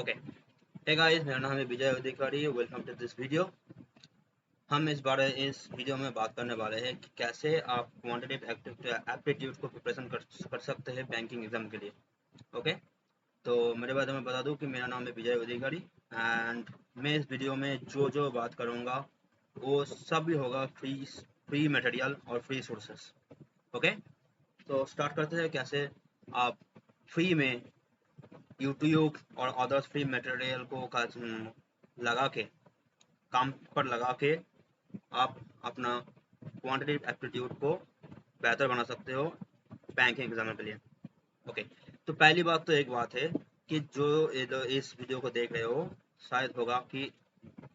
Okay. Hey guys, मेरा नाम है Vijay Adhikari. Welcome to this video. हम इस वीडियो में बात करने वाले हैं कि कैसे आप क्वांटिटेटिव एप्टीट्यूड को प्रिपरेशन कर सकते हैं बैंकिंग एग्जाम के लिए। ओके, तो मेरे बारे में बता दूं कि मेरा नाम है विजय अधिकारी एंड मैं इस वीडियो में जो जो बात करूंगा वो सब भी होगा फ्री मटेरियल और फ्री सोर्सेस। ओके, तो स्टार्ट करते हैं कैसे आप फ्री में यूट्यूब और अदर्स फ्री मटेरियल को लगा के काम पर लगा के आप अपना क्वांटिटेटिव एप्टीट्यूड को बेहतर बना सकते हो बैंकिंग एग्जाम के लिए। ओके, तो पहली बात तो एक बात है कि जो इस वीडियो को देख रहे हो शायद होगा कि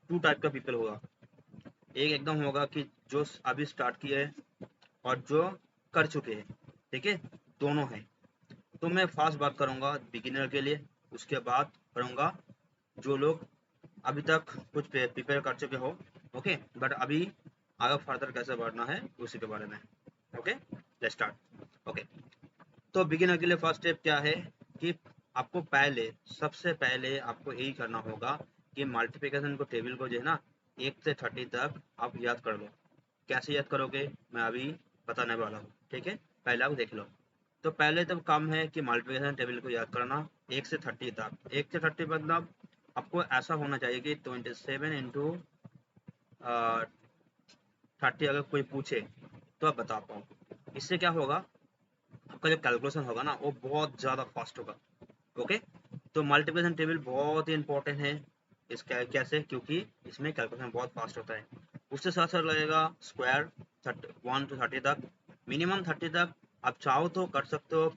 टू टाइप का पीपल होगा। एक एकदम होगा कि जो अभी स्टार्ट किए हैं और जो कर चुके हैं, ठीक है, दोनों हैं। तो मैं फास्ट बात करूंगा बिगिनर के लिए, उसके बाद करूंगा जो लोग अभी तक कुछ प्रिपेयर कर चुके हो। ओके, बट अभी आगे फर्दर कैसे बढ़ना है उसी के बारे में। Okay, let's start. ओके, तो बिगिनर के लिए फर्स्ट स्टेप क्या है कि आपको सबसे पहले आपको यही करना होगा कि मल्टीप्लिकेशन को टेबल को जो है ना 1 से 30 तक आप याद कर लो। कैसे याद करोगे मैं अभी बताने वाला हूँ, ठीक है, पहले आप देख लो। तो पहले तो काम है कि मल्टीप्लिकेशन टेबल को याद करना 1 से 30 तक। 1 से 30 मतलब आपको ऐसा होना चाहिए कि 27 इंटू 30 अगर कोई पूछे तो आप बता पाओ। इससे क्या होगा, आपका जो कैलकुलेशन होगा ना वो बहुत ज़्यादा फास्ट होगा। ओके, तो मल्टीप्लिकेशन टेबल बहुत ही इंपॉर्टेंट है। इसका कैसे, क्योंकि इसमें कैलकुलेशन बहुत फास्ट होता है। उससे साथ साथ लगेगा स्क्वायर 1 to 30 तक, मिनिमम 30 तक। आप चाहो तो कर सकते हो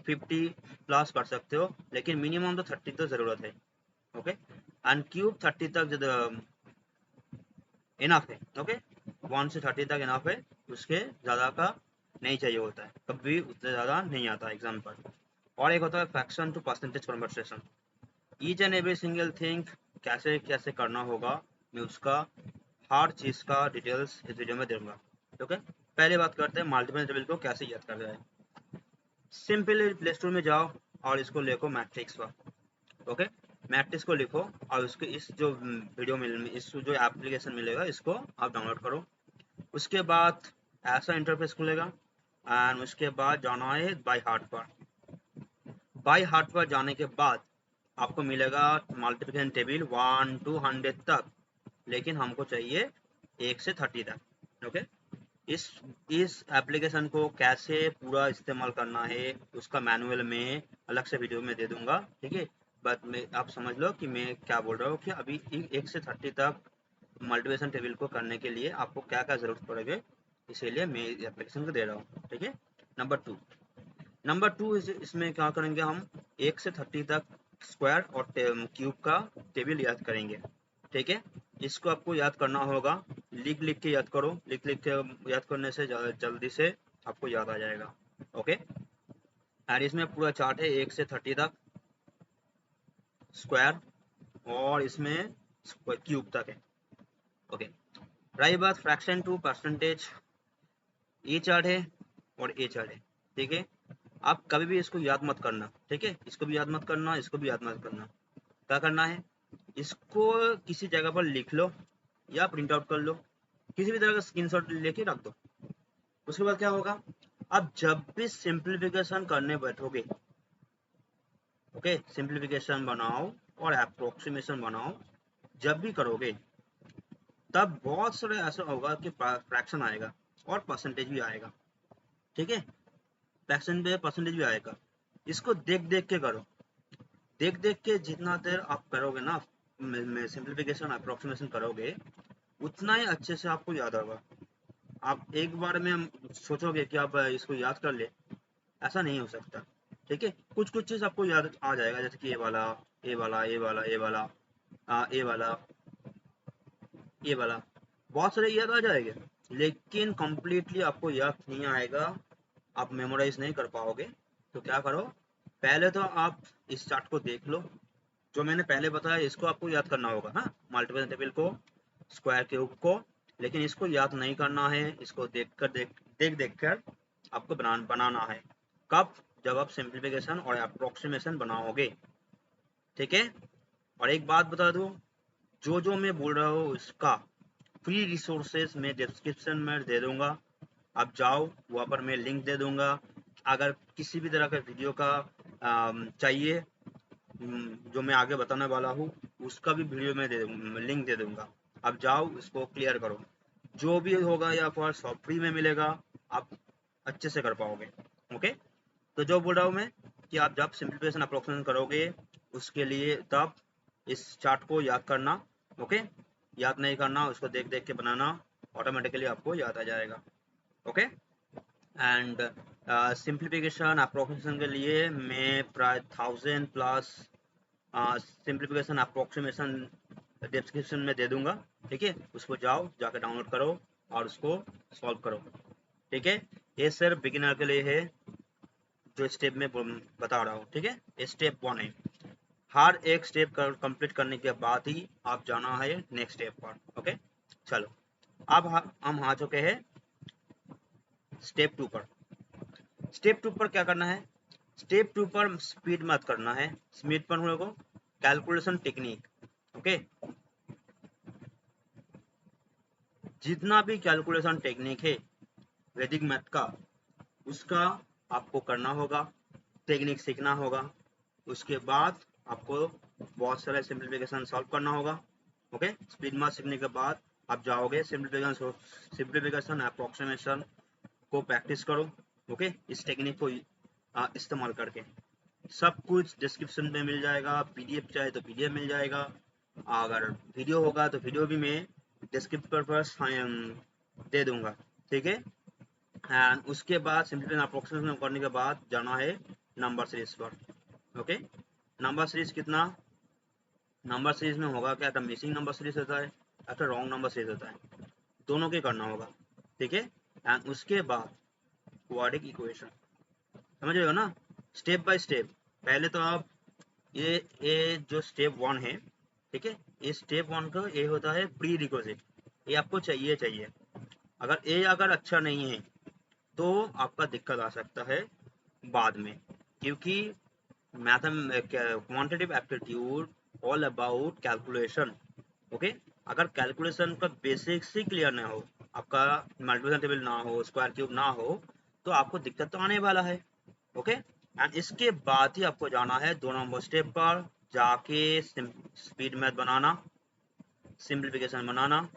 50 प्लस कर सकते हो, लेकिन मिनिमम तो 30 तो ज़रूरत है। ओके, एंड क्यूब 30 तक इनफ है। ओके, 1 से 30 तक इनफ है, उसके ज़्यादा का नहीं चाहिए होता है, कभी उतने ज़्यादा नहीं आता एग्जाम पर। और एक होता है fraction to percentage conversation. Each and every single thing कैसे कैसे करना होगा, मैं उसका हर चीज़ का डिटेल्स इस वीडियो में दूंगा। ओके, पहले बात करते हैं मल्टीपल टेबल को कैसे याद करना है। सिंपली प्ले स्टोर में जाओ और इसको लिखो मैट्रिक्स पर। ओके, मैट्रिक्स को लिखो और उसके इस जो वीडियो मिल इस जो एप्लीकेशन मिलेगा इसको आप डाउनलोड करो। उसके बाद ऐसा इंटरफेस खुलेगा एंड उसके बाद जाना है बाय हार्ट पर। बाय हार्ट पर जाने के बाद आपको मिलेगा मल्टीप्लिकेशन टेबल 1 to 100 तक, लेकिन हमको चाहिए 1 से 30 तक। ओके, इस इस एप्लीकेशन को कैसे पूरा इस्तेमाल करना है उसका मैनुअल में अलग से वीडियो में दे दूंगा, ठीक है। बट मैं आप समझ लो कि मैं क्या बोल रहा हूँ कि अभी 1 से 30 तक मल्टीप्लिकेशन टेबल को करने के लिए आपको क्या क्या जरूरत पड़ेगी, इसीलिए मैं एप्लीकेशन को दे रहा हूँ, ठीक है। नंबर टू इसमें क्या करेंगे हम 1 से 30 तक स्क्वायर और क्यूब का टेबल याद करेंगे, ठीक है। इसको आपको याद करना होगा, लिख लिख के याद करो। लिख लिख के याद करने से जल्दी से आपको याद आ जाएगा। ओके, और इसमें पूरा चार्ट है 1 से 30 तक स्क्वायर और इसमें क्यूब तक है। ओके, रही बात फ्रैक्शन टू परसेंटेज, ये चार्ट है और ये चार्ट है, ठीक है। आप कभी भी इसको याद मत करना, ठीक है, इसको भी याद मत करना, इसको भी याद मत करना। क्या करना है, इसको किसी जगह पर लिख लो या प्रिंट आउट कर लो, किसी भी तरह का स्क्रीनशॉट लेके रख दो। उसके बाद क्या होगा, आप जब भी सिंप्लीफिकेशन करने बैठोगे, ओके, सिंप्लीफिकेशन बनाओ और अप्रोक्सीमेशन बनाओ, जब भी करोगे तब बहुत सारे ऐसा होगा कि फ्रैक्शन आएगा और परसेंटेज भी आएगा, ठीक है। फ्रैक्शन पे परसेंटेज भी आएगा, इसको देख देख के करो। देख देख के जितना देर आप करोगे ना सिंप्लीफिकेशन अप्रोक्सीमेशन करोगे, उतना ही अच्छे से आपको याद होगा। आप एक बार में सोचोगे कि आप इसको याद कर ले, ऐसा नहीं हो सकता, ठीक है। कुछ कुछ चीज़ आपको याद आ जाएगा, जैसे कि ये वाला, ये वाला, ये वाला, ये वाला, ये वाला, ये वाला, बहुत सारे याद आ जाएंगे, लेकिन कम्प्लीटली आपको याद नहीं आएगा, आप मेमोराइज नहीं कर पाओगे। तो क्या करो, पहले तो आप इस चार्ट को देख लो, जो मैंने पहले बताया इसको आपको याद करना होगा, हाँ, मल्टीपल टेबल को, स्क्वायर क्यूब को, लेकिन इसको याद नहीं करना है, इसको देख देख कर आपको बनाना है। कब, जब आप सिंप्लीफिकेशन और अप्रोक्सीमेशन बनाओगे, ठीक है। और एक बात बता दूं, जो मैं बोल रहा हूँ उसका फ्री रिसोर्सेज मैं डिस्क्रिप्शन में दे दूंगा, आप जाओ वहाँ पर मैं लिंक दे दूंगा। अगर किसी भी तरह का वीडियो का चाहिए जो मैं आगे बताने वाला हूँ, उसका भी वीडियो में लिंक दे दूंगा, आप जाओ उसको क्लियर करो। जो भी होगा या फिर सब फ्री में मिलेगा, आप अच्छे से कर पाओगे। ओके, तो जो बोल रहा हूँ मैं कि आप जब सिंप्लीफिकेशन अप्रोक्सीमेशन करोगे उसके लिए तब इस चार्ट को याद करना। ओके, याद नहीं करना, उसको देख देख के बनाना, ऑटोमेटिकली आपको याद आ जाएगा। ओके, एंड सिंप्लीफिकेशन अप्रोक्सीमेशन के लिए मैं प्राय 1000+ सिंप्लीफिकेशन अप्रोक्सीमेशन डिस्क्रिप्शन में दे दूंगा। ठीक है, उसको जाओ जाकर डाउनलोड करो और उसको सॉल्व करो। ठीक है, ये सिर्फ बिगिनर के लिए है जो स्टेप में बता रहा हूँ। ठीक है, स्टेप 1 है। हर एक स्टेप कंप्लीट करने के बाद ही आप जाना है नेक्स्ट स्टेप पर। ओके, चलो अब हम आ चुके हैं स्टेप 2 पर। स्टेप 2 पर क्या करना है? स्टेप 2 पर स्पीड मत करना है, स्पीड पर हम लोग को कैलकुलेशन टेक्निक। ओके, जितना भी कैलकुलेशन टेक्निक है वैदिक मैथ का, उसका आपको करना होगा, टेक्निक सीखना होगा। उसके बाद आपको बहुत सारे सिंप्लीफिकेशन सॉल्व करना होगा। ओके, स्पीड मैथ सीखने के बाद आप जाओगे सिंप्लीफिकेशन अप्रोक्सीमेशन को प्रैक्टिस करो। ओके, इस टेक्निक को इस्तेमाल करके सब कुछ डिस्क्रिप्शन में मिल जाएगा, पीडीएफ चाहे तो पीडीएफ मिल जाएगा, अगर वीडियो होगा तो वीडियो भी मैं डिस्क्रिप्शन पर दे दूंगा। ठीक है, एंड उसके बाद सिंप्लीफिकेशन अप्रोक्सीमेशन करने के बाद जाना है नंबर सीरीज पर। ओके, नंबर सीरीज कितना, नंबर सीरीज में होगा क्या, मिसिंग नंबर सीरीज होता है या फिर रॉन्ग नंबर सीरीज होता है, दोनों के करना होगा। ठीक है, एंड उसके बाद क्वाड्रेटिक इक्वेशन, समझ रहे हो ना, स्टेप बाय स्टेप। पहले तो आप ये जो स्टेप 1 है, ठीक है, ये स्टेप 1 का ये होता है प्री रिक्विजिट, ये आपको चाहिए। अगर अच्छा नहीं है तो आपका दिक्कत आ सकता है बाद में, क्योंकि quantitative aptitude all about calculation. Okay, अगर कैलकुलेशन का बेसिक्स ही क्लियर ना हो, आपका मल्टीप्लिकेशन टेबल ना हो, स्क्वायर क्यूब ना हो, तो आपको दिक्कत तो आने वाला है। ओके, एंड इसके बाद ही आपको जाना है 2 नंबर स्टेप पर जाके स्पीड मैथ बनाना, सिंप्लीफिकेशन बनाना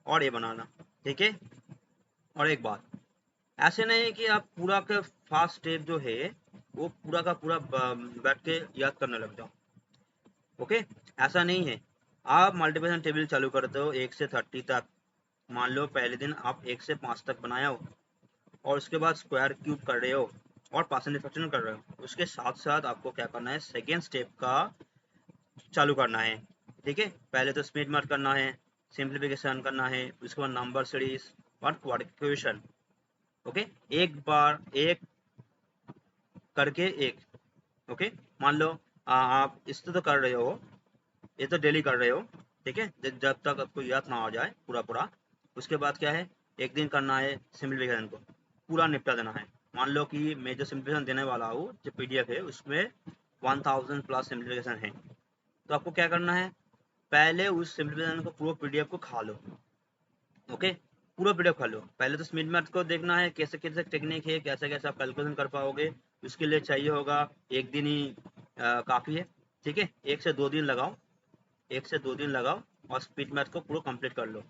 और ये बनाना। ठीक है, और एक बात, ऐसे नहीं है कि आप पूरा का फास्ट स्टेप जो है वो पूरा का पूरा बैठ के याद करने लग जाओ। ओके, ऐसा नहीं है। आप मल्टीप्लिकेशन टेबल चालू करते हो 1 से 30 तक, मान लो पहले दिन आप 1 से 5 तक बनाया हो, और उसके बाद स्क्वायर क्यूब कर रहे हो और परसेंटेज फ्रैक्शन कर रहे हो, उसके साथ साथ आपको क्या करना है, सेकेंड स्टेप का चालू करना है। ठीक है, पहले तो स्पीड मैथ करना है, सिंप्लीफिकेशन करना है, उसके बाद नंबर सीरीज और क्वाड्रेटिक इक्वेशन। ओके, एक बार एक करके एक। ओके, मान लो आप इस तो कर रहे हो, ये तो डेली कर रहे हो। ठीक है, जब तक आपको याद ना हो जाए पूरा पूरा, उसके बाद क्या है, एक दिन करना है सिंप्लीफिकेशन को पूरा निपटा देना है। मान लो कि मैं जो सिंप्लीफिकेशन देने वाला हूँ, जो पीडीएफ है उसमें 1000+ सिंप्लीफिकेशन है, तो आपको क्या करना है, पहले उस सिंप्लीफिकेशन को पूरा पीडीएफ को खा लो। ओके, पूरा पीडीएफ खा लो। पहले तो स्पीड मैथ को देखना है कैसे कैसे टेक्निक है, कैसे कैसे आप कैलकुलेशन कर पाओगे, उसके लिए चाहिए होगा एक दिन ही काफ़ी है। ठीक है, 1 से 2 दिन लगाओ, 1 से 2 दिन लगाओ और स्पीड मैथ को पूरा कंप्लीट कर लो।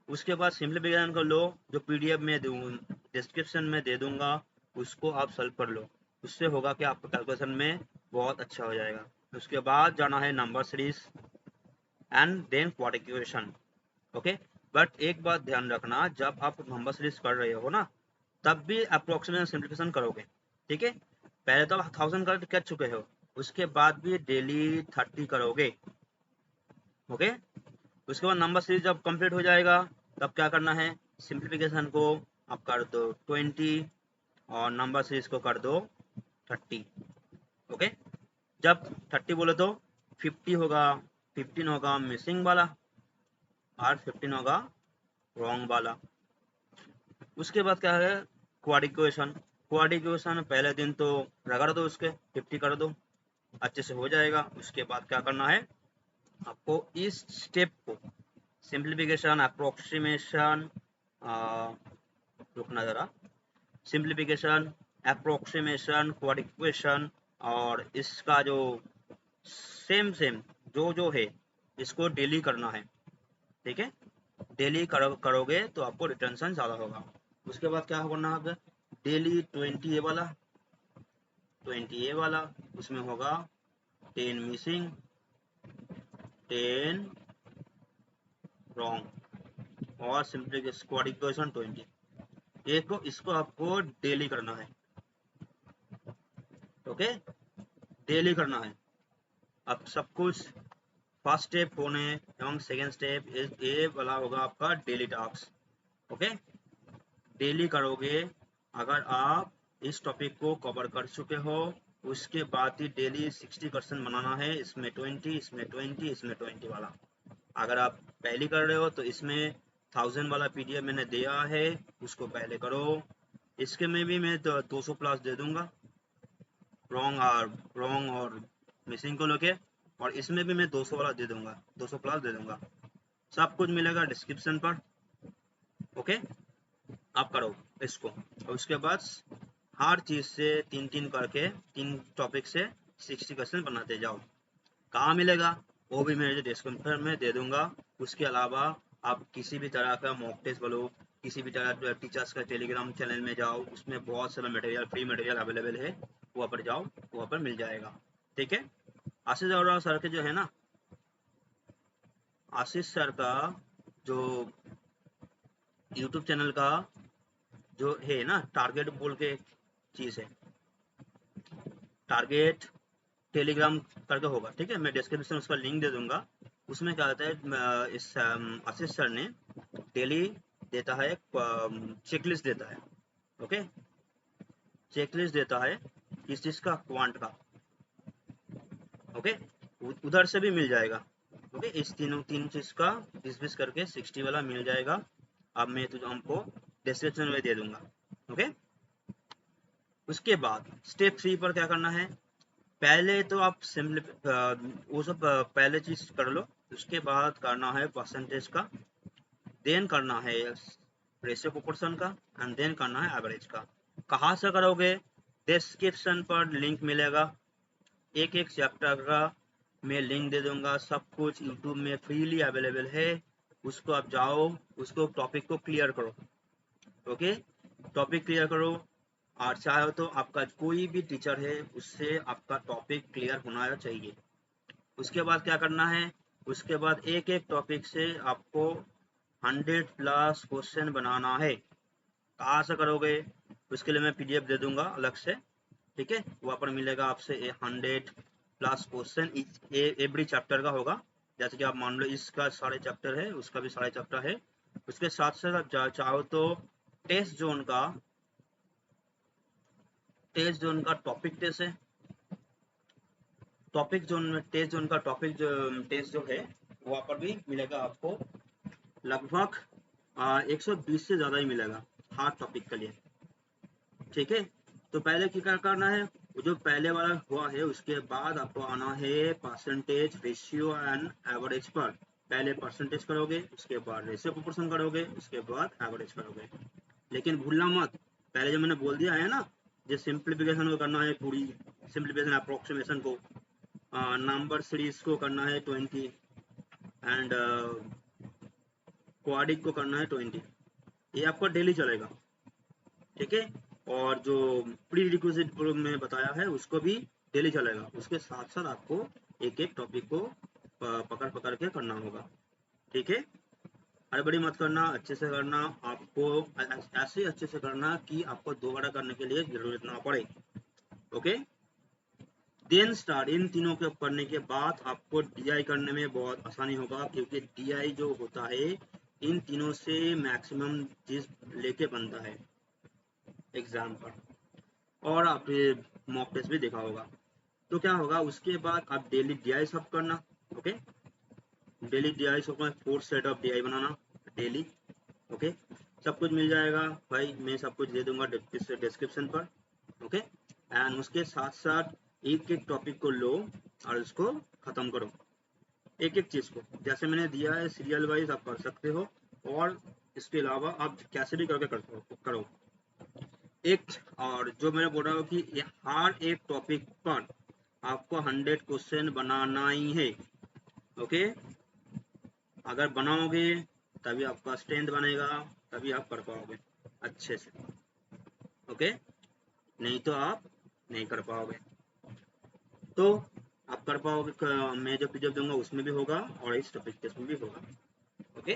उसके बाद सिंप्लीफिकेशन कर लो, जो पीडीएफ में डिस्क्रिप्शन में दे दूंगा, उसको आप सॉल्व कर लो। उससे होगा कि आपका कैलकुलेशन में बहुत अच्छा हो जाएगा। उसके बाद जाना है number series and then quadratic equation. Okay, but एक बात ध्यान रखना, जब आप नंबर सीरीज कर रहे हो ना, तब भी अप्रोक्सीमेशन सिंप्लीफिकेशन करोगे। ठीक है, पहले तो आप 1000 कर चुके हो, उसके बाद भी डेली 30 करोगे। ओके, उसके बाद नंबर सीरीज जब कंप्लीट हो जाएगा, तब क्या करना है, सिंप्लीफिकेशन को आप कर दो 20 और नंबर सीरीज को कर दो 30। ओके, जब 30 बोले तो 50 होगा, 15 होगा मिसिंग वाला और 15 होगा रॉन्ग वाला। उसके बाद क्या है, क्वाड्रेटिक इक्वेशन। क्वाड्रेटिक इक्वेशन पहले दिन तो रगड़ दो, उसके 50 कर दो, अच्छे से हो जाएगा। उसके बाद क्या करना है आपको, इस स्टेप को सिंप्लीफिकेशन, अप्रोक्सीमेशन, रुकना जरा, सिंप्लीफिकेशन, अप्रोक्सीमेशन, क्वाड्रिकेशन और इसका जो सेम सेम जो है इसको डेली करना है। ठीक है, डेली करोगे तो आपको रिटेंशन ज़्यादा होगा। उसके बाद क्या करना है, डेली 20 ये वाला, 20 ये वाला, उसमें होगा 10 मिसिंग, 10 रॉन्ग और सिंपली स्क्वाड इक्वेशन 20। ये को इसको आपको डेली करना है। ओके, डेली करना है। अब सब कुछ फर्स्ट स्टेप होने एवं सेकेंड स्टेप ये वाला होगा आपका डेली टास्क। ओके, डेली करोगे। अगर आप इस टॉपिक को कवर कर चुके हो उसके बाद ही डेली 60% बनाना है, इसमें 20, इसमें 20, इसमें 20 वाला। अगर आप पहले कर रहे हो तो इसमें 1000 वाला पीडीएफ मैंने दिया है, उसको पहले करो। इसके में भी मैं 200 प्लस दे दूंगा रॉन्ग और मिसिंग को लेके, और इसमें भी मैं 200 वाला दे दूंगा, 200 प्लस दे दूंगा। सब कुछ मिलेगा डिस्क्रिप्शन पर। ओके, आप करो इसको और उसके बाद हर चीज से 3-3 करके 3 टॉपिक से 60% बनाते जाओ। कहाँ मिलेगा वो भी मैं डिस्क्रिप्शन में दे दूंगा। उसके अलावा आप किसी भी तरह का मॉक टेस्ट बोलो, किसी भी तरह टीचर्स का टेलीग्राम चैनल में जाओ, उसमें बहुत सारा मटेरियल, फ्री मटेरियल अवेलेबल है, वहाँ पर जाओ, वहाँ पर मिल जाएगा। ठीक है, आशीष अरोड़ा सर के जो है ना, आशीष सर का जो यूट्यूब चैनल का जो है ना, टारगेट बोल के चीज है, टारगेट टेलीग्राम करके होगा। ठीक है, मैं डिस्क्रिप्शन उसका लिंक दे दूंगा। उसमें क्या होता है, इस आशीष सर ने डेली देता है, चेकलिस्ट देता है। ओके, चेकलिस्ट देता है किस चीज का, क्वांट का। ओके, उधर से भी मिल जाएगा। ओके, इस तीन चीज का 20-20 करके 60 वाला मिल जाएगा। अब मैं तुझे हमको डिस्क्रिप्शन में दे दूंगा। ओके, उसके बाद स्टेप 3 पर क्या करना है, पहले तो आप सिंपली वो सब पहले चीज कर लो। उसके बाद करना है परसेंटेज का, देन करना है रेशियो प्रोपोर्शन का, एंड देन करना है एवरेज का। कहाँ से करोगे, डिस्क्रिप्शन पर लिंक मिलेगा, एक एक चैप्टर का मैं लिंक दे दूंगा। सब कुछ यूट्यूब में फ्रीली अवेलेबल है, उसको आप जाओ, उसको टॉपिक को क्लियर करो। ओके, टॉपिक क्लियर करो, और चाहे तो आपका कोई भी टीचर है उससे आपका टॉपिक क्लियर होना चाहिए। उसके बाद क्या करना है, उसके बाद एक एक टॉपिक से आपको 100 प्लस क्वेश्चन बनाना है। कहाँ से करोगे, उसके लिए मैं पीडीएफ दे दूंगा अलग से। ठीक है, वहाँ पर मिलेगा आपसे 100 प्लस क्वेश्चन, एवरी चैप्टर का होगा। जैसे कि आप मान लो इसका सारे चैप्टर है, उसका भी सारे चैप्टर है। उसके साथ साथ आप चाहो तो टेस्ट जोन का टॉपिक टेस्ट है, टॉपिक जोन में टेस्ट जोन का टॉपिक जो टेस्ट जो है वहाँ पर भी मिलेगा आपको। लगभग 120 से ज़्यादा ही मिलेगा हर टॉपिक के लिए। ठीक है, तो पहले क्या करना है, जो पहले वाला हुआ है उसके बाद आपको आना है परसेंटेज, रेशियो एंड एवरेज पर। पहले परसेंटेज करोगे, उसके बाद रेशियो प्रोपोर्शन करोगे, उसके बाद एवरेज करोगे। लेकिन भूलना मत, पहले जो मैंने बोल दिया है ना, जो सिंप्लीफिकेशन को करना है, पूरी सिंप्लीफिकेशन अप्रोक्सीमेशन को, नंबर सीरीज को करना है 20, एंड क्वाड्रिक को करना है 20। ये आपका डेली चलेगा। ठीक है, और जो प्री रिक्विजिट में बताया है उसको भी डेली चलेगा। उसके साथ साथ आपको एक एक टॉपिक को पकड़ पकड़ के करना होगा। ठीक है, हड़बड़ी मत करना, अच्छे से करना। आपको ऐसे अच्छे से करना कि आपको दोबारा करने के लिए जरूरत ना पड़े। Okay, then start. इन तीनों के करने के बाद आपको डीआई करने में बहुत आसानी होगा, क्योंकि डीआई जो होता है इन तीनों से मैक्सिमम चीज लेके बनता है एग्जाम पर, और आपने मॉक टेस्ट भी देखा होगा। तो क्या होगा, उसके बाद आप डेली डीआई सब करना। ओके, डेली डीआई सब में 4 set of DI banana daily. Okay, सब कुछ मिल जाएगा भाई, मैं सब कुछ दे दूंगा डिस्क्रिप्शन पर। ओके, एंड उसके साथ साथ एक एक टॉपिक को लो और उसको खत्म करो, एक एक चीज को। जैसे मैंने दिया है सीरियल वाइज आप कर सकते हो, और इसके अलावा आप कैसे भी करके करो। एक और जो मैं बोल रहा हूँ कि हर एक टॉपिक पर आपको 100 क्वेश्चन बनाना ही है। ओके, अगर बनाओगे तभी आपका स्ट्रेंथ बनेगा, तभी आप कर पाओगे अच्छे से। ओके, नहीं तो आप नहीं कर पाओगे। तो आप कर पाओगे, मैं जो पीडीएफ दूंगा उसमें भी होगा और इस टॉपिक टेस्ट में भी होगा। ओके,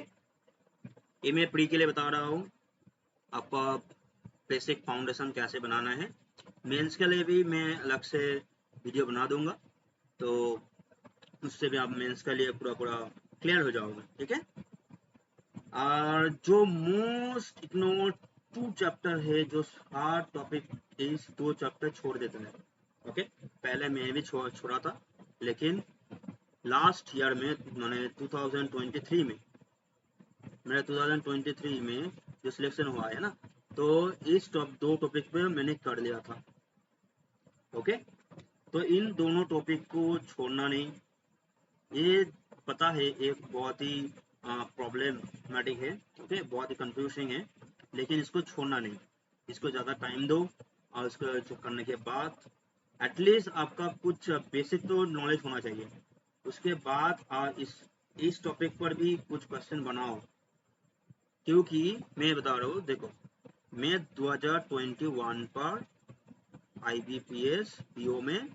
ये मैं प्री के लिए बता रहा हूँ आपका बेसिक फाउंडेशन कैसे बनाना है। मेंस के लिए भी मैं अलग से वीडियो बना दूंगा, तो उससे भी आप मेंस के लिए पूरा पूरा क्लियर हो जाओगे। ठीक है, और जो मोस्ट इग्नोर 2 चैप्टर है, जो हर टॉपिक इस 2 चैप्टर छोड़ देते हैं। ओके, पहले मैं भी छोड़ा था, लेकिन लास्ट ईयर में मैंने 2023 में मेरा 2023 में जो सिलेक्शन हुआ है ना, तो इस 2 टॉपिक पे मैंने कर लिया था। ओके, तो इन दोनों टॉपिक को छोड़ना नहीं। ये पता है एक बहुत ही प्रॉब्लमेटिक है, ओके, बहुत ही कंफ्यूजिंग है, लेकिन इसको छोड़ना नहीं, इसको ज़्यादा टाइम दो, और इसको करने के बाद एटलीस्ट आपका कुछ बेसिक तो नॉलेज होना चाहिए। उसके बाद इस टॉपिक पर भी कुछ क्वेश्चन बनाओ, क्योंकि मैं बता रहा हूँ, देखो मैं 2021 पर IBPS PO में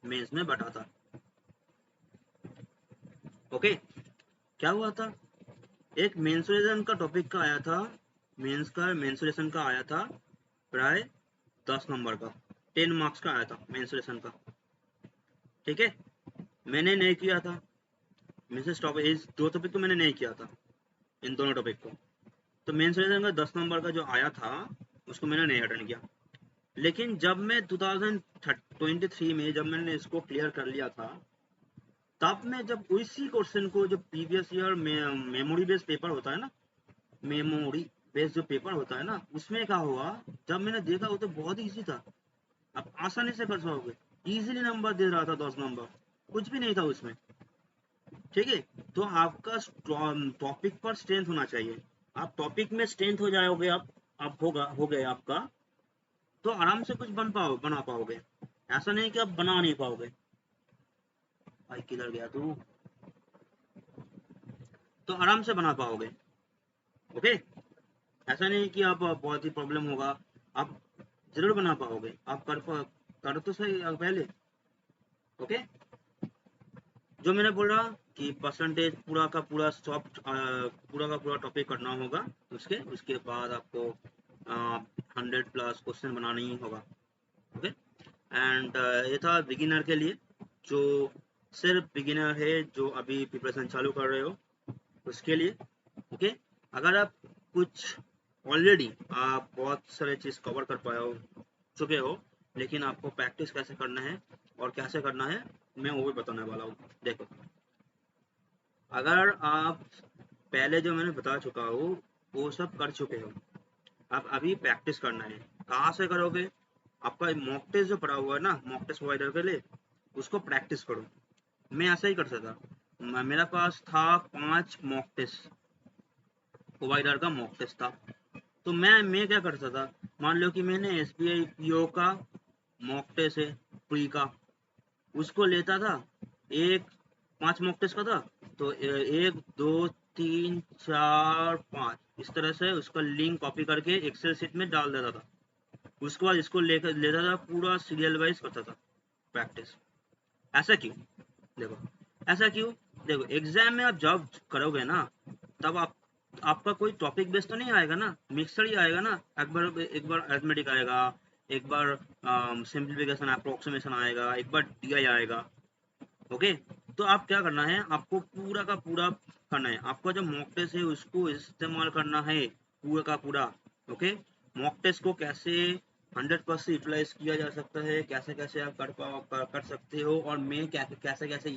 मेंस में बैठा था। ओके, क्या हुआ था, एक मेंसुरेशन का टॉपिक का आया था, मेंसुरेशन का आया था प्राय 10 नंबर का, 10 मार्क्स का आया था मेंसुरेशन का। ठीक है, मैंने नहीं किया था मेंस टॉपिक, इस 2 टॉपिक को मैंने नहीं किया था, इन दोनों टॉपिक को। तो मेंसुरेशन का 10 नंबर का जो आया था उसको मैंने नहीं अटेंड किया। लेकिन जब मैं 2023 में जब मैंने इसको क्लियर कर लिया था, तब मैं जब उसी क्वेश्चन को, जो previous year memory based paper होता है ना, मेमोरी बेस्ड जो पेपर होता है ना, उसमें क्या हुआ, जब मैंने देखा वो तो बहुत ही ईजी था, आप आसानी से कर पाओगे, इजीली नंबर दे रहा था, 10 नंबर, कुछ भी नहीं था उसमें। ठीक है, तो आपका टॉपिक पर स्ट्रेंथ होना चाहिए। आप टॉपिक में स्ट्रेंथ हो जाओगे, आप हो गए आपका, तो आराम से कुछ बना पाओगे। ऐसा नहीं कि आप बना नहीं पाओगे। भाई किधर गया तू, तो आराम से बना पाओगे। ओके, ऐसा नहीं कि आप बहुत ही प्रॉब्लम होगा, आप जरूर बना पाओगे, आप कर तो सही पहले। ओके, जो मैंने बोला कि परसेंटेज पूरा का पूरा टॉपिक करना होगा, उसके बाद आपको 100 प्लस क्वेश्चन बनाना ही होगा। ओके, एंड ये था बिगिनर के लिए, जो सिर्फ बिगिनर है, जो अभी प्रिपरेशन चालू कर रहे हो उसके लिए। ओके, अगर आप कुछ ऑलरेडी आप बहुत सारे चीज़ कवर कर पाए हो चुके हो, लेकिन आपको प्रैक्टिस कैसे करना है और कैसे करना है, मैं वो भी बताने वाला हूँ। देखो, अगर आप पहले जो मैंने बता चुका हूँ वो सब कर चुके हो, अब अभी प्रैक्टिस करना है। कहाँ से करोगे, आपका मॉक टेस्ट जो पड़ा हुआ है ना, मॉक टेस्ट प्रोवाइडर के लिए, उसको प्रैक्टिस करो। मैं ऐसा ही करता था, मेरा पास था 5 मॉक टेस्ट प्रोवाइडर का मॉक टेस्ट था। तो मैं क्या करता था, मान लो कि मैंने SBI PO का मॉक टेस्ट है प्री का, उसको लेता था, एक 5 मॉक टेस्ट का था, तो 1 2 3 4 5 इस तरह से उसका लिंक कॉपी करके एक्सेल शीट में डाल देता था। उसके बाद इसको लेकर लेता था, पूरा सीरियल वाइज करता था प्रैक्टिस। ऐसा क्यों, देखो ऐसा क्यों, देखो एग्जाम में आप जब करोगे ना, तब आपका कोई टॉपिक बेस्ड तो नहीं आएगा ना, मिक्सर ही आएगा ना। एक बार अरिथमेटिक आएगा, एक बार सिंप्लीफिकेशन अप्रोक्सीमेशन आएगा, एक बार DI आएगा। ओके, तो आप क्या करना है, आपको पूरा का पूरा करना है, आपका जो मॉक टेस्ट है उसको इस्तेमाल करना है पूरा का पूरा। ओके, मॉक टेस्ट को कैसे 100% यूटिलाइज किया जा सकता है, कैसे कैसे आप कर सकते हो, और मैं कैसे कैसे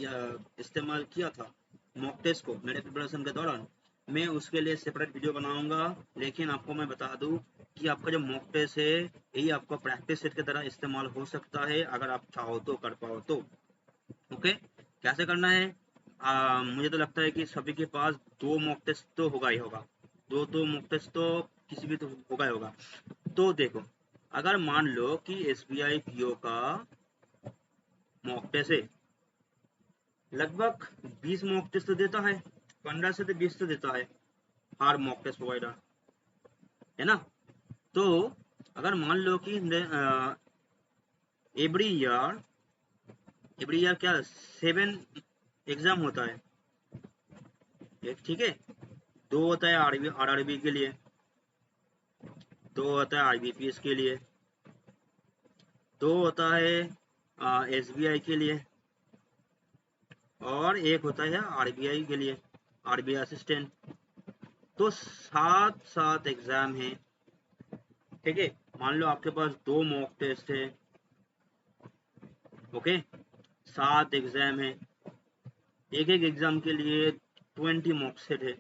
इस्तेमाल किया था मॉक टेस्ट को मेरे प्रिपरेशन के दौरान, मैं उसके लिए सेपरेट वीडियो बनाऊंगा। लेकिन आपको मैं बता दूं कि आपका जो मॉक टेस्ट है यही आपका प्रैक्टिस सेट की तरह इस्तेमाल हो सकता है, अगर आप चाहो तो, कर पाओ तो। ओके, कैसे करना है? मुझे तो लगता है कि सभी के पास 2 मॉक टेस्ट तो होगा ही होगा, 2 मॉक टेस्ट तो किसी भी तो होगा ही होगा। तो देखो, अगर मान लो कि SBI PO का मॉक टेस्ट है, लगभग 20 मॉक टेस्ट तो देता है, 15 से तो 20 तो देता है हर मॉक टेस्ट प्रोवाइडर, है ना? तो अगर मान लो कि एवरी ईयर क्या 7 एग्जाम होता है, एक, ठीक है, 2 होता है RRB के लिए, 2 होता है IBPS के लिए, 2 होता है SBI के लिए, और 1 होता है RBI के लिए, RBI असिस्टेंट। तो 7 एग्जाम है, ठीक है। मान लो आपके पास 2 मॉक टेस्ट है, ओके, 7 एग्जाम है, एक एग्जाम के लिए 20 मॉक सेट है,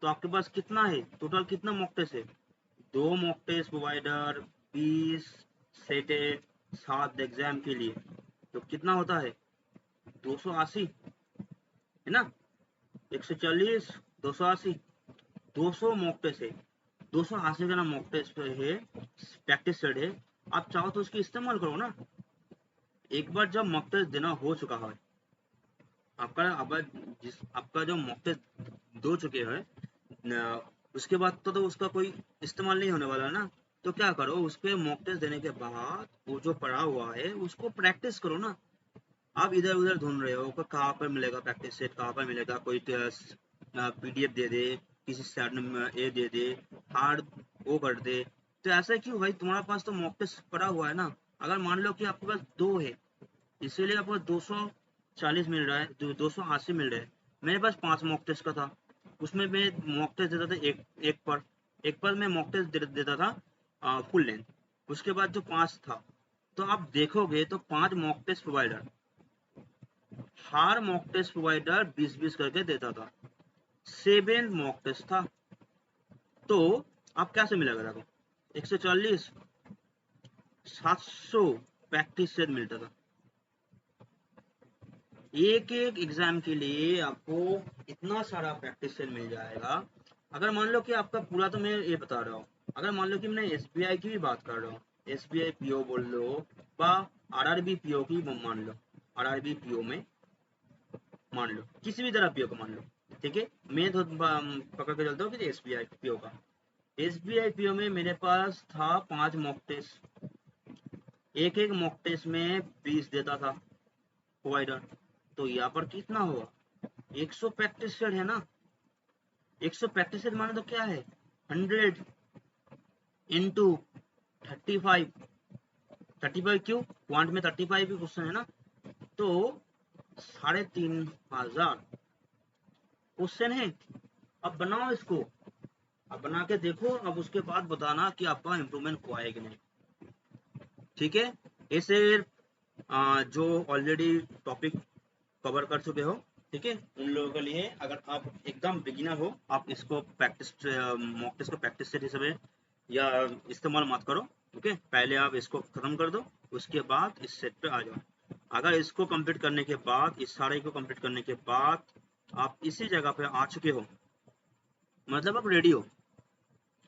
तो आपके पास कितना है टोटल, कितना मॉक टेस्ट है? 2 मॉक टेस्ट प्रोवाइडर, 20 सेट है 7 एग्जाम के लिए, तो कितना होता है? 280, है ना? 140, 280, 200 मॉक टेस्ट है, 280 का ना मॉक टेस्ट है, प्रैक्टिस सेट है। आप चाहो तो उसकी इस्तेमाल करो ना। एक बार जब मॉक टेस्ट देना हो चुका है आपका, अब आपका जो मॉक टेस्ट दो चुके हैं उसके बाद तो उसका कोई इस्तेमाल नहीं होने वाला ना। तो क्या करो, उसके मॉक टेस्ट देने के बाद वो जो पढ़ा हुआ है उसको प्रैक्टिस करो ना। आप इधर उधर ढूंढ रहे हो कि कहाँ पर मिलेगा प्रैक्टिस सेट, कहाँ पर मिलेगा, कोई PDF दे दे, किसी सैड ये दे दे, हार्ड वो कर दे। तो ऐसा क्यों भाई, तुम्हारे पास तो मॉक टेस्ट पड़ा हुआ है ना। अगर मान लो कि आपके पास 2 है, इसीलिए आपको 240 मिल रहा है, 280 मिल रहा है। मेरे पास 5 मॉक टेस्ट का था, उसमें मैं मॉक टेस्ट देता था एक पर मैं मॉक टेस्ट देता था फुल लेंथ। उसके बाद जो 5 था, तो आप देखोगे तो 5 मॉक टेस्ट प्रोवाइडर, हर मॉक टेस्ट प्रोवाइडर 20-20 करके देता था, 7 मॉक टेस्ट था। तो आप कैसे मिलेगा? देखो, 140, 700 प्रैक्टिस सेट मिलता था। एक एग्जाम के लिए आपको इतना सारा प्रैक्टिस सेट मिल जाएगा। अगर मान लो कि आपका पूरा, तो मैं ये बता रहा हूँ, अगर मान लो कि मैं SBI की भी बात कर रहा हूँ, SBI PO बोल लो, बा RRB PO की मान लो, RRB PO में मान लो, किसी भी तरह PO को मान लो, ठीक है। मैं तो पकड़ के चलता हूँ कि SBI PO का, SBI PO में मेरे पास था 5 मॉक टेस्ट, एक मॉक टेस्ट में 20 देता था प्रोवाइडर। तो यहाँ पर कितना हुआ? 100 प्रैक्टिस सेट है ना। 100 प्रैक्टिस सेट माने तो क्या है, 100 इंटू 35, 35 क्यों, क्वांट में 35 भी क्वेश्चन है ना। तो 3,500 क्वेश्चन है। अब बनाओ इसको, अब बना के देखो, अब उसके बाद बताना कि आपका इम्प्रूवमेंट हुआ है कि नहीं, ठीक है। ऐसे जो ऑलरेडी टॉपिक कवर कर चुके हो, ठीक है, उन लोगों के लिए, अगर आप एकदम बिगिनर हो, आप इसको प्रैक्टिस, मॉक टेस्ट को प्रैक्टिस सेट हिसाब या इस्तेमाल मत करो। ओके, पहले आप इसको खत्म कर दो, उसके बाद इस सेट पे आ जाओ। अगर इसको कंप्लीट करने के बाद, इस सारे को कंप्लीट करने के बाद आप इसी जगह पे आ चुके हो, मतलब आप रेडी हो,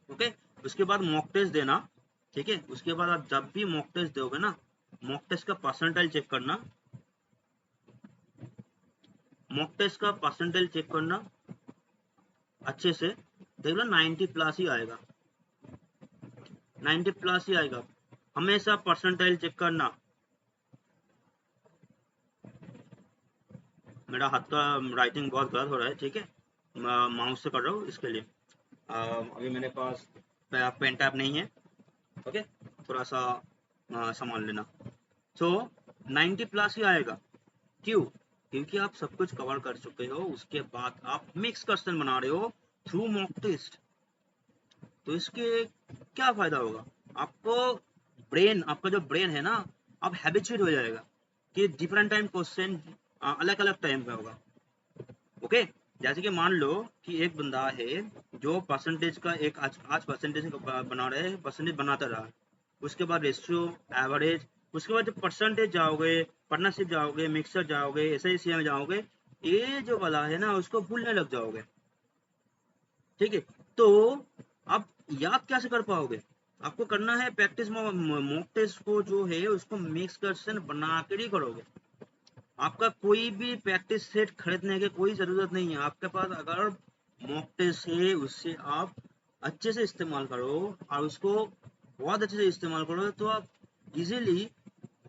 ओके, उसके बाद मॉक टेस्ट देना, ठीक है। उसके बाद आप जब भी मॉक टेस्ट दोगे ना, मॉक टेस्ट का परसेंटाइल चेक करना, मॉक टेस्ट का परसेंटाइल चेक करना अच्छे से, देख लो 90 प्लस ही आएगा, 90 प्लस ही आएगा। हमेशा परसेंटाइल चेक करना। मेरा हाथ का राइटिंग बहुत गलत हो रहा है, ठीक है, माउस से कर रहा हूँ इसके लिए। अभी मेरे पास पेन टैब नहीं है, ओके, थोड़ा सा संभाल लेना। सो 90 प्लस ही आएगा, क्यों? क्योंकि आप सब कुछ कवर कर चुके हो, उसके बाद आप मिक्स क्वेश्चन बना रहे हो थ्रू मॉक टेस्ट। तो इसके क्या फायदा होगा आपको? ब्रेन, आपका जो ब्रेन है ना, अब हैबिचुएट हो जाएगा कि डिफरेंट टाइम क्वेश्चन अलग अलग टाइम पे होगा, ओके। जैसे कि मान लो कि एक बंदा है जो परसेंटेज का एक आज परसेंटेज बना रहे हैं, परसेंटेज बनाता रहा, उसके बाद रेशियो, एवरेज, उसके बाद जब परसेंटेज जाओगे, पार्टनरशिप जाओगे, मिक्सर जाओगे, एसआईसी में जाओगे, ये जो वाला है ना उसको भूलने लग जाओगे। ठीक है, तो आप याद कैसे कर पाओगे? आपको करना है प्रैक्टिस, मॉक टेस्ट को जो है उसको मिक्स क्वेश्चन बना कर ही करोगे। आपका कोई भी प्रैक्टिस सेट खरीदने की कोई ज़रूरत नहीं है। आपके पास अगर मॉक टेस्ट है उससे आप अच्छे से इस्तेमाल करो और उसको बहुत अच्छे से इस्तेमाल करो तो आप इजीली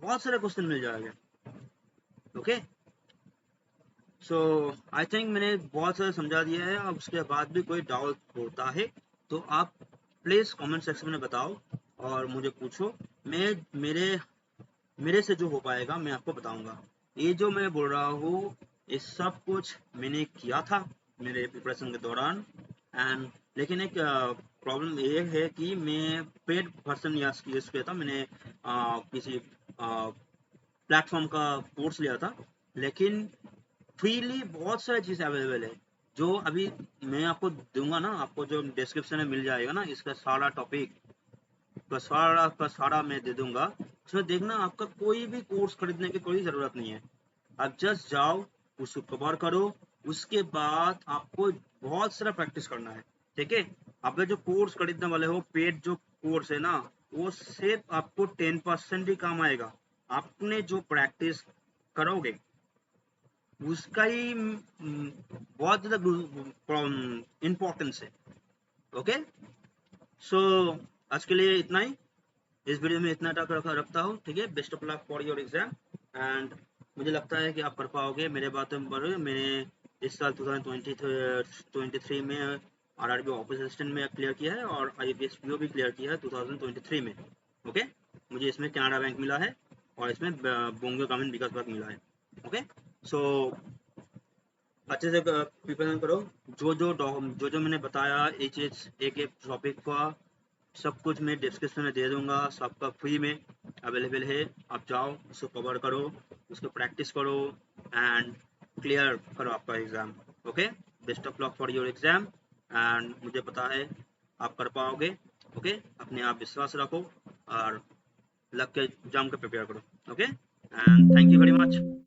बहुत सारे क्वेश्चन मिल जाएंगे। ओके, सो आई थिंक मैंने बहुत सारा समझा दिया है। अब उसके बाद भी कोई डाउट होता है तो आप प्लीज़ कमेंट सेक्शन में बताओ और मुझे पूछो। मैं मेरे से जो हो पाएगा मैं आपको बताऊंगा। ये जो मैं बोल रहा हूँ ये सब कुछ मैंने किया था मेरे प्रिपरेशन के दौरान। एंड लेकिन एक प्रॉब्लम ये है कि मैं पेड वर्जन यूज़ किया था। मैंने किसी प्लेटफॉर्म का कोर्स लिया था, लेकिन फ्रीली बहुत सारी चीज़ें अवेलेबल है जो अभी मैं आपको दूंगा ना। आपको जो डिस्क्रिप्शन में मिल जाएगा ना, इसका सारा टॉपिक का सारा मैं दे दूंगा। उसमें देखना, आपका कोई भी कोर्स खरीदने की कोई ज़रूरत नहीं है। आप जस्ट जाओ, उसको कवर करो, उसके बाद आपको बहुत सारा प्रैक्टिस करना है। ठीक है, आप जो कोर्स खरीदने वाले हो, पेड जो कोर्स है ना, वो सिर्फ आपको 10% ही काम आएगा। आपने जो प्रैक्टिस करोगे उसका ही बहुत ज़्यादा इम्पोर्टेंस है। ओके, सो आज के लिए इतना ही। इस वीडियो में इतना तक रखता हूँ। ठीक है, best of luck for your exam. And मुझे लगता है कि आप कर पाओगे। मेरे बातों पर मैंने इस साल 2023 में आरआरबी ऑफिस असिस्टेंट में क्लियर किया है और आईपीएस पीओ भी क्लियर किया है 2023 में। ओके, मुझे इसमें कनाडा बैंक मिला है और इसमें बोंगे ग्रामीण विकास बैंक मिला है। ओके, सो अच्छे से प्रिपरेशन करो। जो मैंने बताया एक एक टॉपिक का सब कुछ मैं डिस्क्रिप्शन में दे दूंगा, सबका फ्री में अवेलेबल है। आप जाओ, उसको कवर करो, उसको प्रैक्टिस करो एंड क्लियर करो आपका exam. Okay, best of luck for your exam. And मुझे पता है आप कर पाओगे। ओके, अपने आप विश्वास रखो और लग के एग्जाम को प्रिपेयर करो। Okay, and thank you very much.